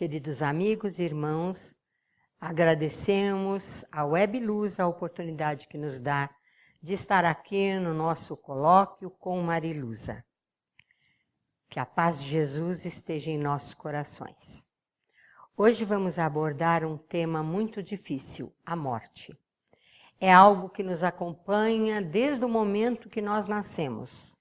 Queridos amigos e irmãos, agradecemos à Web Luz a oportunidade que nos dá de estar aqui no nosso colóquio com Mariluza. Que a paz de Jesus esteja em nossos corações. Hoje vamos abordar um tema muito difícil, a morte. É algo que nos acompanha desde o momento que nós nascemos,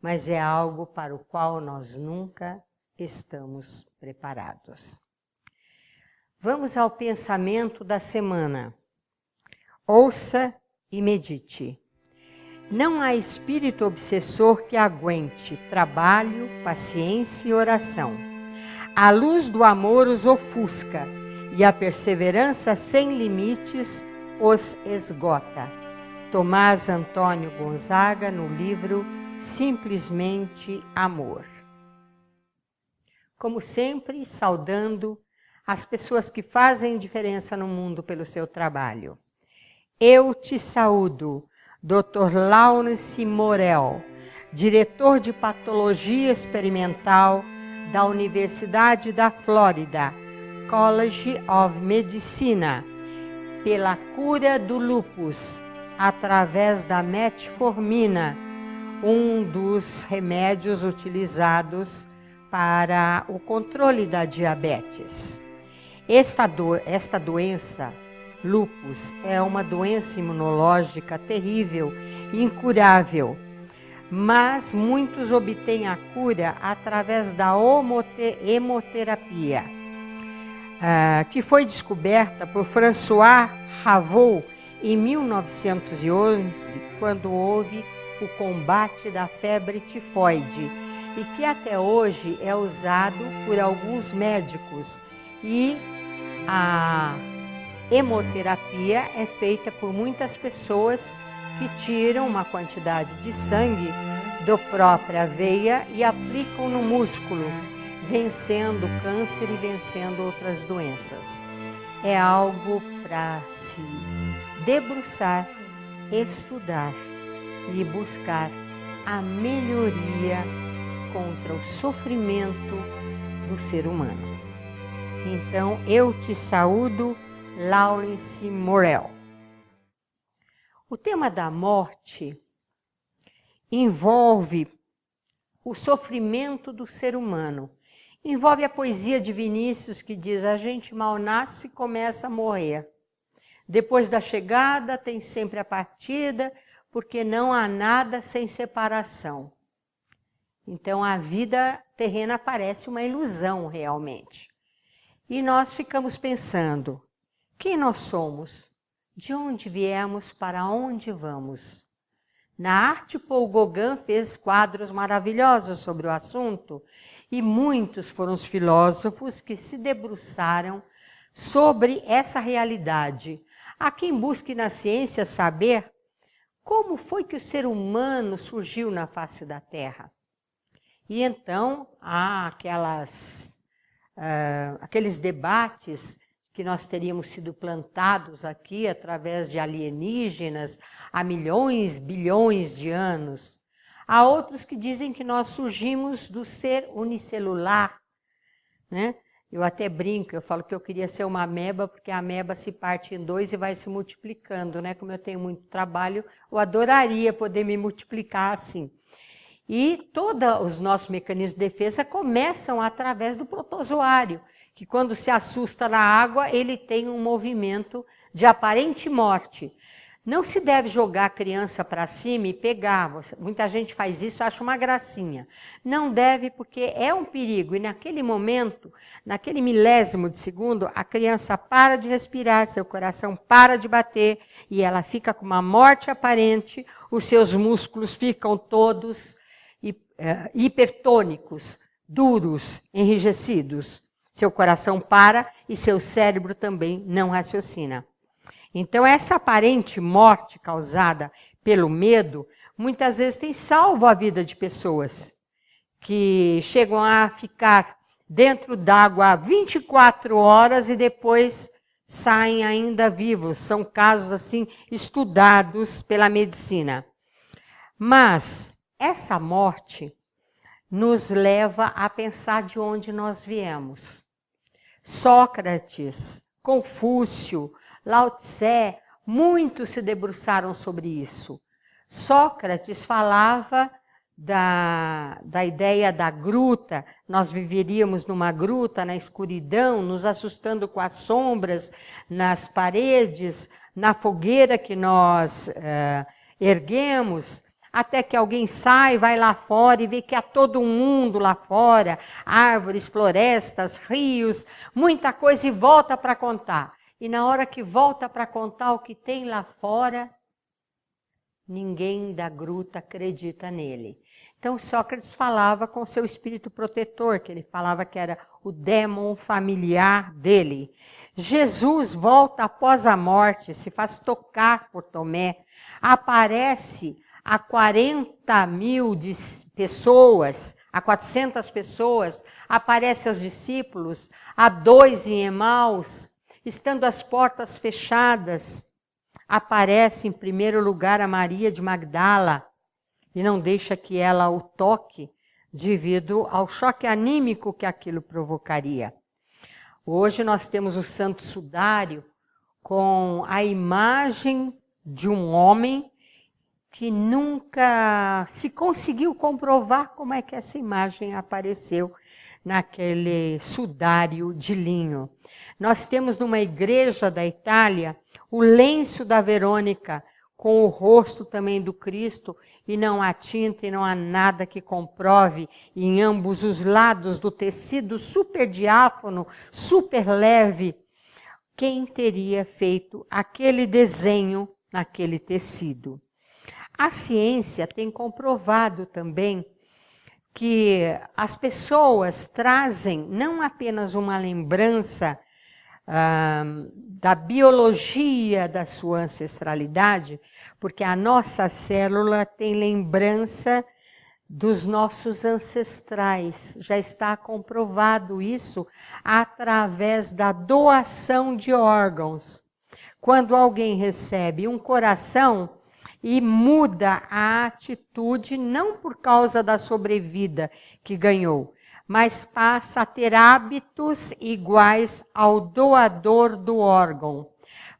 mas é algo para o qual nós nunca estamos preparados. Vamos ao pensamento da semana. Ouça e medite. Não há espírito obsessor que aguente trabalho, paciência e oração. A luz do amor os ofusca e a perseverança sem limites os esgota. Tomás Antônio Gonzaga, no livro Simplesmente Amor. Como sempre, saudando as pessoas que fazem diferença no mundo pelo seu trabalho. Eu te saúdo, Dr. Lawrence Morel, diretor de Patologia Experimental da Universidade da Flórida, College of Medicina, pela cura do lúpus, através da metformina, um dos remédios utilizados para o controle da diabetes. Esta doença, lúpus, é uma doença imunológica terrível e incurável, mas muitos obtêm a cura através da hemoterapia, que foi descoberta por François Ravoux em 1911, quando houve o combate da febre tifoide, e que até hoje é usado por alguns médicos. E a hemoterapia é feita por muitas pessoas que tiram uma quantidade de sangue da própria veia e aplicam no músculo, vencendo o câncer e vencendo outras doenças. É algo para se debruçar, estudar e buscar a melhoria contra o sofrimento do ser humano. Então, eu te saúdo, Lawrence Morel. O tema da morte envolve o sofrimento do ser humano. Envolve a poesia de Vinícius, que diz: a gente mal nasce e começa a morrer. Depois da chegada tem sempre a partida, porque não há nada sem separação. Então, a vida terrena parece uma ilusão realmente. E nós ficamos pensando, quem nós somos? De onde viemos? Para onde vamos? Na arte, Paul Gauguin fez quadros maravilhosos sobre o assunto, e muitos foram os filósofos que se debruçaram sobre essa realidade. Há quem busque na ciência saber como foi que o ser humano surgiu na face da Terra. E então há aqueles debates que nós teríamos sido plantados aqui através de alienígenas há milhões, bilhões de anos. Há outros que dizem que nós surgimos do ser unicelular, né? Eu até brinco, eu falo que eu queria ser uma ameba, porque a ameba se parte em dois e vai se multiplicando, né? Como eu tenho muito trabalho, eu adoraria poder me multiplicar assim. E todos os nossos mecanismos de defesa começam através do protozoário, que quando se assusta na água, ele tem um movimento de aparente morte. Não se deve jogar a criança para cima e pegar. Muita gente faz isso, acha uma gracinha. Não deve, porque é um perigo. E naquele momento, naquele milésimo de segundo, a criança para de respirar, seu coração para de bater, e ela fica com uma morte aparente, os seus músculos ficam todos hipertônicos, duros, enrijecidos. Seu coração para e seu cérebro também não raciocina. Então, essa aparente morte causada pelo medo, muitas vezes tem salvo a vida de pessoas que chegam a ficar dentro d'água 24 horas e depois saem ainda vivos. São casos assim estudados pela medicina. Mas essa morte nos leva a pensar de onde nós viemos. Sócrates, Confúcio, Lao Tse, muitos se debruçaram sobre isso. Sócrates falava da ideia da gruta, nós viveríamos numa gruta, na escuridão, nos assustando com as sombras, nas paredes, na fogueira que nós erguemos, até que alguém sai, vai lá fora e vê que há todo um mundo lá fora, árvores, florestas, rios, muita coisa, e volta para contar. E na hora que volta para contar o que tem lá fora, ninguém da gruta acredita nele. Então Sócrates falava com seu espírito protetor, que ele falava que era o dêmon familiar dele. Jesus volta após a morte, se faz tocar por Tomé, aparece a 40 mil pessoas, a 400 pessoas, aparece aos discípulos, a 2 em Emaús, estando as portas fechadas, aparece em primeiro lugar a Maria de Magdala, e não deixa que ela o toque, devido ao choque anímico que aquilo provocaria. Hoje nós temos o Santo Sudário com a imagem de um homem que nunca se conseguiu comprovar como é que essa imagem apareceu naquele sudário de linho. Nós temos numa igreja da Itália o lenço da Verônica, com o rosto também do Cristo, e não há tinta e não há nada que comprove em ambos os lados do tecido super diáfano, super leve, quem teria feito aquele desenho naquele tecido. A ciência tem comprovado também que as pessoas trazem não apenas uma lembrança da biologia da sua ancestralidade, porque a nossa célula tem lembrança dos nossos ancestrais. Já está comprovado isso através da doação de órgãos. Quando alguém recebe um coração e muda a atitude, não por causa da sobrevida que ganhou, mas passa a ter hábitos iguais ao doador do órgão.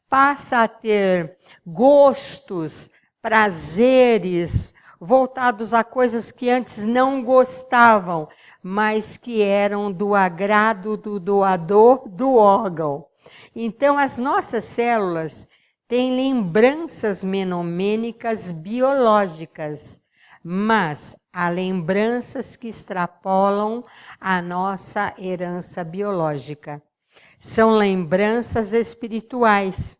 Passa a ter gostos, prazeres, voltados a coisas que antes não gostavam, mas que eram do agrado do doador do órgão. Então, as nossas células têm lembranças menomênicas biológicas, mas há lembranças que extrapolam a nossa herança biológica. São lembranças espirituais.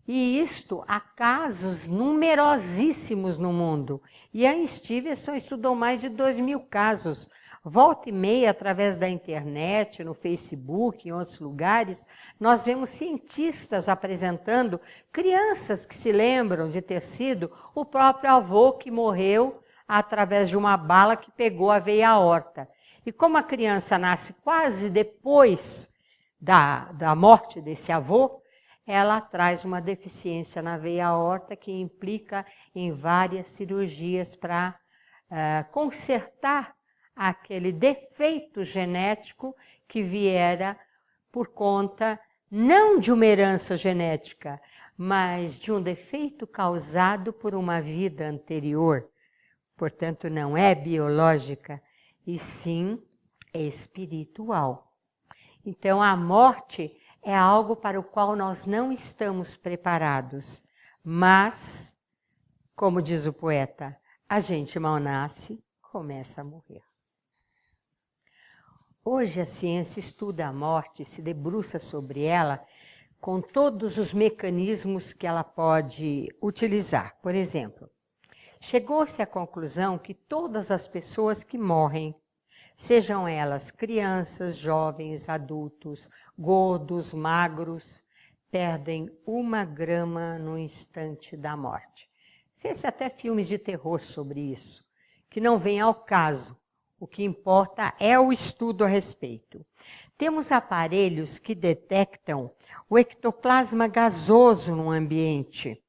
E isto há casos numerosíssimos no mundo. Ian Stevenson estudou mais de 2.000 casos. Volta e meia, através da internet, no Facebook, em outros lugares, nós vemos cientistas apresentando crianças que se lembram de ter sido o próprio avô que morreu através de uma bala que pegou a veia aorta. E como a criança nasce quase depois da morte desse avô, ela traz uma deficiência na veia aorta que implica em várias cirurgias para consertar aquele defeito genético que viera por conta não de uma herança genética, mas de um defeito causado por uma vida anterior. Portanto, não é biológica, e sim espiritual. Então, a morte é algo para o qual nós não estamos preparados, mas, como diz o poeta, a gente mal nasce, começa a morrer. Hoje a ciência estuda a morte, se debruça sobre ela com todos os mecanismos que ela pode utilizar. Por exemplo, chegou-se à conclusão que todas as pessoas que morrem, sejam elas crianças, jovens, adultos, gordos, magros, perdem 1 grama no instante da morte. Fez-se até filmes de terror sobre isso, que não vem ao caso. O que importa é o estudo a respeito. Temos aparelhos que detectam o ectoplasma gasoso no ambiente,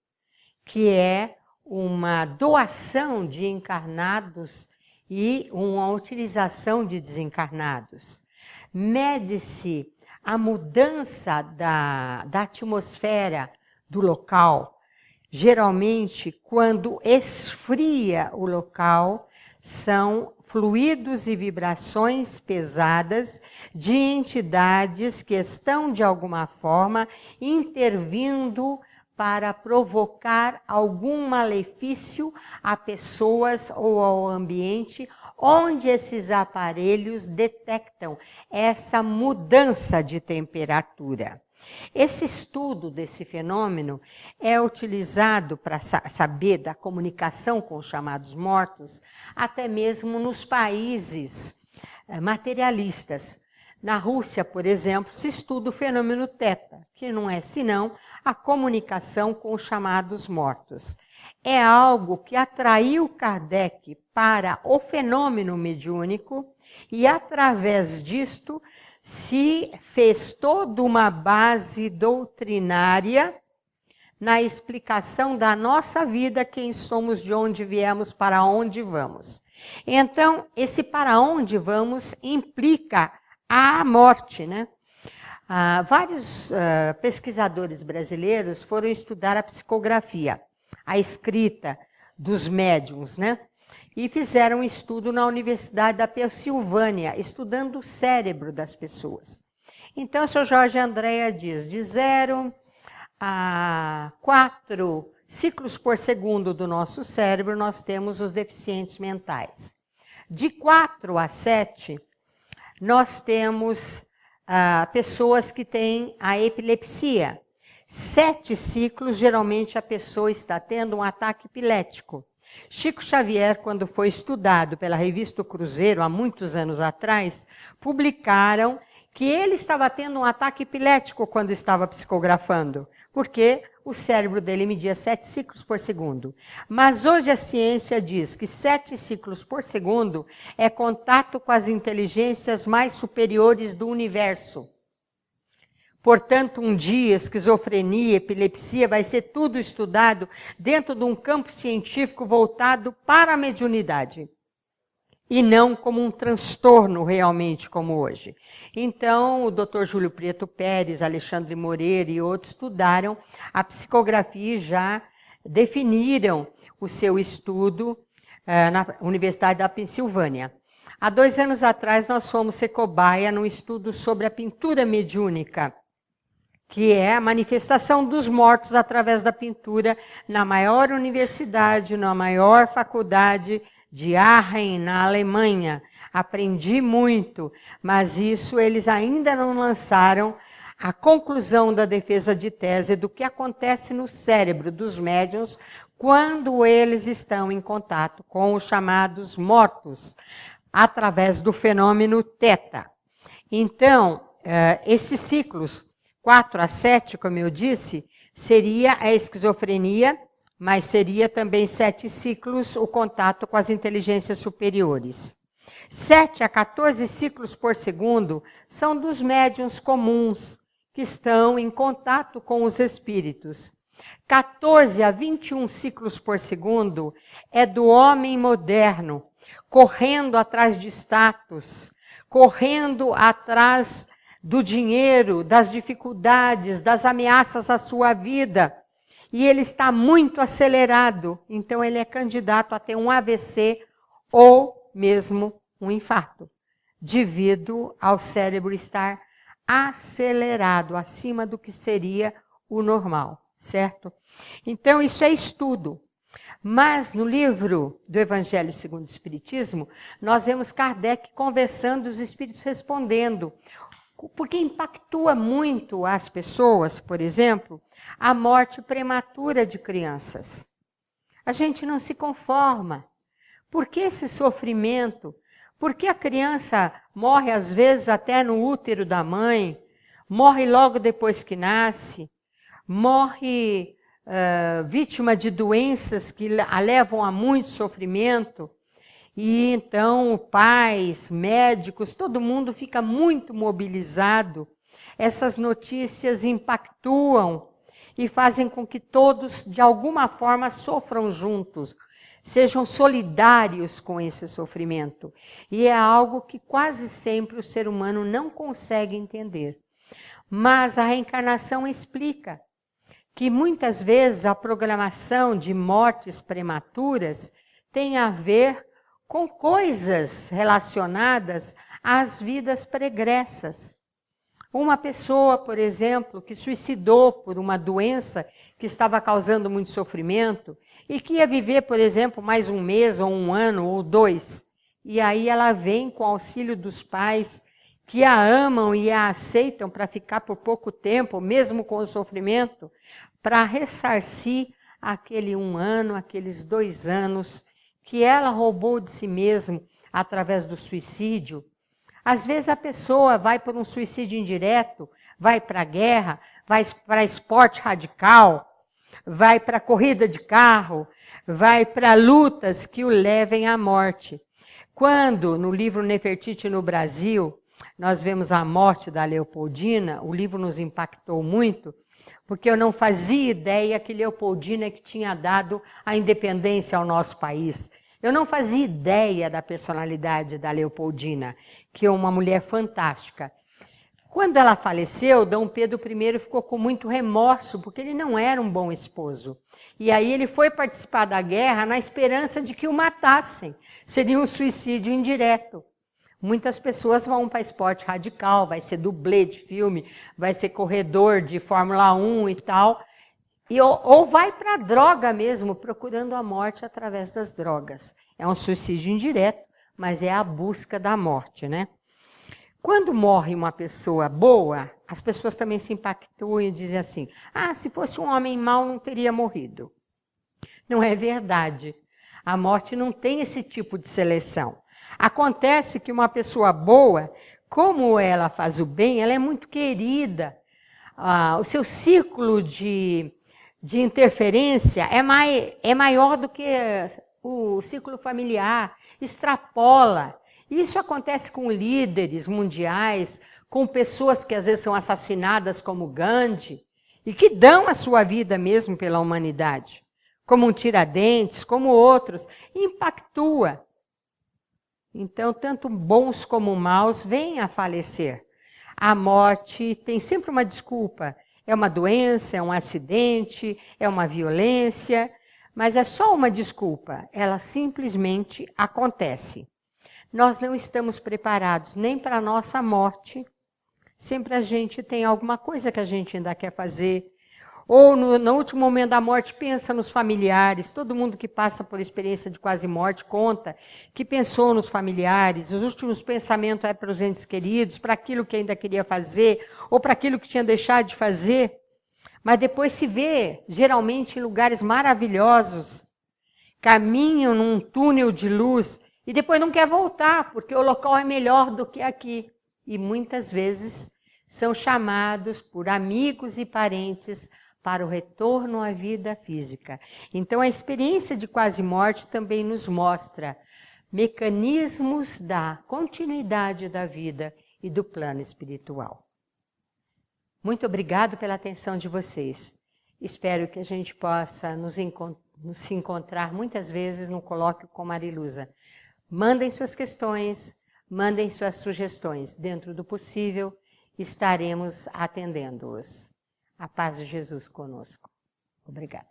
que é uma doação de encarnados e uma utilização de desencarnados. Mede-se a mudança da atmosfera do local, geralmente quando esfria o local, são fluidos e vibrações pesadas de entidades que estão, de alguma forma, intervindo para provocar algum malefício a pessoas ou ao ambiente, onde esses aparelhos detectam essa mudança de temperatura. Esse estudo desse fenômeno é utilizado para saber da comunicação com os chamados mortos, até mesmo nos países materialistas. Na Rússia, por exemplo, se estuda o fenômeno Teta, que não é senão a comunicação com os chamados mortos. É algo que atraiu Kardec para o fenômeno mediúnico e, através disto, se fez toda uma base doutrinária na explicação da nossa vida, quem somos, de onde viemos, para onde vamos. Então, esse para onde vamos implica a morte, né? Vários pesquisadores brasileiros foram estudar a psicografia, a escrita dos médiuns, né? E fizeram um estudo na Universidade da Pensilvânia, estudando o cérebro das pessoas. Então, o Sr. Jorge Andréa diz, de 0 a 4 ciclos por segundo do nosso cérebro, nós temos os deficientes mentais. De 4 a 7, nós temos pessoas que têm a epilepsia. 7 ciclos, geralmente a pessoa está tendo um ataque epilético. Chico Xavier, quando foi estudado pela revista O Cruzeiro, há muitos anos atrás, publicaram que ele estava tendo um ataque epilético quando estava psicografando, porque o cérebro dele media 7 ciclos por segundo. Mas hoje a ciência diz que 7 ciclos por segundo é contato com as inteligências mais superiores do universo. Portanto, um dia, esquizofrenia, epilepsia, vai ser tudo estudado dentro de um campo científico voltado para a mediunidade. E não como um transtorno realmente, como hoje. Então, o Dr. Júlio Prieto Pérez, Alexandre Moreira e outros estudaram a psicografia e já definiram o seu estudo na Universidade da Pensilvânia. Há 2 anos atrás, nós fomos ser cobaia num estudo sobre a pintura mediúnica, que é a manifestação dos mortos através da pintura na maior universidade, na maior faculdade de Aachen, na Alemanha. Aprendi muito, mas isso eles ainda não lançaram a conclusão da defesa de tese do que acontece no cérebro dos médiuns quando eles estão em contato com os chamados mortos, através do fenômeno Teta. Então, esses ciclos 4 a 7, como eu disse, seria a esquizofrenia, mas seria também 7 ciclos o contato com as inteligências superiores. 7 a 14 ciclos por segundo são dos médiuns comuns, que estão em contato com os espíritos. 14 a 21 ciclos por segundo é do homem moderno, correndo atrás de status, correndo atrás do dinheiro, das dificuldades, das ameaças à sua vida. E ele está muito acelerado, então ele é candidato a ter um AVC ou mesmo um infarto, devido ao cérebro estar acelerado, acima do que seria o normal, certo? Então isso é estudo. Mas no livro do Evangelho segundo o Espiritismo, nós vemos Kardec conversando e os espíritos respondendo. Porque impactua muito as pessoas, por exemplo, a morte prematura de crianças. A gente não se conforma. Por que esse sofrimento? Por que a criança morre, às vezes, até no útero da mãe? Morre logo depois que nasce? Morre vítima de doenças que a levam a muito sofrimento? E então, pais, médicos, todo mundo fica muito mobilizado. Essas notícias impactuam e fazem com que todos, de alguma forma, sofram juntos, sejam solidários com esse sofrimento. E é algo que quase sempre o ser humano não consegue entender. Mas a reencarnação explica que muitas vezes a programação de mortes prematuras tem a ver com coisas relacionadas às vidas pregressas. Uma pessoa, por exemplo, que suicidou por uma doença que estava causando muito sofrimento e que ia viver, por exemplo, mais um mês, ou um ano, ou 2. E aí ela vem com o auxílio dos pais que a amam e a aceitam para ficar por pouco tempo, mesmo com o sofrimento, para ressarcir aquele 1 ano, aqueles 2 anos que ela roubou de si mesma através do suicídio. Às vezes a pessoa vai por um suicídio indireto, vai para a guerra, vai para esporte radical, vai para corrida de carro, vai para lutas que o levem à morte. Quando, no livro Nefertiti no Brasil, nós vemos a morte da Leopoldina, o livro nos impactou muito, porque eu não fazia ideia que Leopoldina que tinha dado a independência ao nosso país. Eu não fazia ideia da personalidade da Leopoldina, que é uma mulher fantástica. Quando ela faleceu, Dom Pedro I ficou com muito remorso, porque ele não era um bom esposo. E aí ele foi participar da guerra na esperança de que o matassem. Seria um suicídio indireto. Muitas pessoas vão para esporte radical, vai ser dublê de filme, vai ser corredor de Fórmula 1 e tal. Ou vai para a droga mesmo, procurando a morte através das drogas. É um suicídio indireto, mas é a busca da morte, né? Quando morre uma pessoa boa, as pessoas também se impactam e dizem assim, se fosse um homem mau não teria morrido. Não é verdade. A morte não tem esse tipo de seleção. Acontece que uma pessoa boa, como ela faz o bem, ela é muito querida. O seu ciclo de interferência é maior do que o ciclo familiar, extrapola. Isso acontece com líderes mundiais, com pessoas que às vezes são assassinadas como Gandhi, e que dão a sua vida mesmo pela humanidade, como um Tiradentes, como outros, impactua. Então, tanto bons como maus vêm a falecer. A morte tem sempre uma desculpa. É uma doença, é um acidente, é uma violência, mas é só uma desculpa. Ela simplesmente acontece. Nós não estamos preparados nem para a nossa morte. Sempre a gente tem alguma coisa que a gente ainda quer fazer. Ou no último momento da morte, pensa nos familiares. Todo mundo que passa por experiência de quase morte conta que pensou nos familiares. Os últimos pensamentos é para os entes queridos, para aquilo que ainda queria fazer, ou para aquilo que tinha deixado de fazer. Mas depois se vê, geralmente, em lugares maravilhosos, caminham num túnel de luz e depois não quer voltar, porque o local é melhor do que aqui. E muitas vezes são chamados por amigos e parentes para o retorno à vida física. Então, a experiência de quase morte também nos mostra mecanismos da continuidade da vida e do plano espiritual. Muito obrigado pela atenção de vocês. Espero que a gente possa se encontrar muitas vezes no colóquio com Mariluza. Mandem suas questões, mandem suas sugestões. Dentro do possível, estaremos atendendo-os. A paz de Jesus conosco. Obrigado.